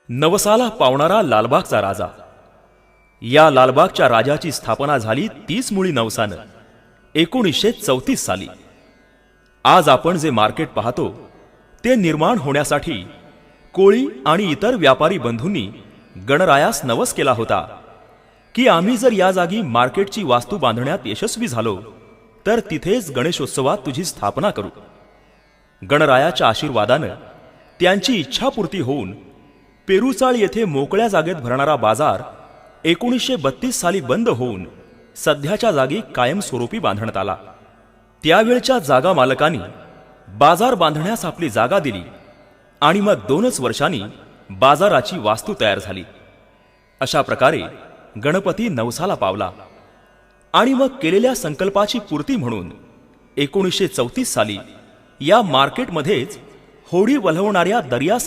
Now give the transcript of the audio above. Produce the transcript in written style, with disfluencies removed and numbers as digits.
नवसाला पावणारा लालबागचा राजा। या लालबागच्या राजाची स्थापना झाली 30 मुळी नवसानं 1934 साली। आज आपण जे मार्केट पाहतो ते निर्माण होण्यासाठी कोळी आणि इतर व्यापारी बंधूंनी गणरायास नवस केला होता की आम्ही जर या जागी मार्केटची वास्तू बांधण्यात यशस्वी झालो तर तिथेच गणेशोत्सवात तुझी स्थापना करू। गणरायाच्या आशीर्वादानं त्यांची इच्छापूर्ती होऊन पेरुचाळ येथे मोकळ्या जागेत भरणारा बाजार 1932 साली बंद होऊन सध्याच्या जागी कायमस्वरूपी बांधण्यात आला। त्यावेळच्या जागा मालकांनी बाजार बांधण्यास आपली जागा दिली आणि मग 2च वर्षांनी बाजाराची वास्तू तयार झाली। अशा प्रकारे गणपती नवसाला पावला आणि मग केलेल्या संकल्पाची पूर्ती म्हणून 1934 साली या मार्केटमध्येच होडी वल्हवणाऱ्या दर्या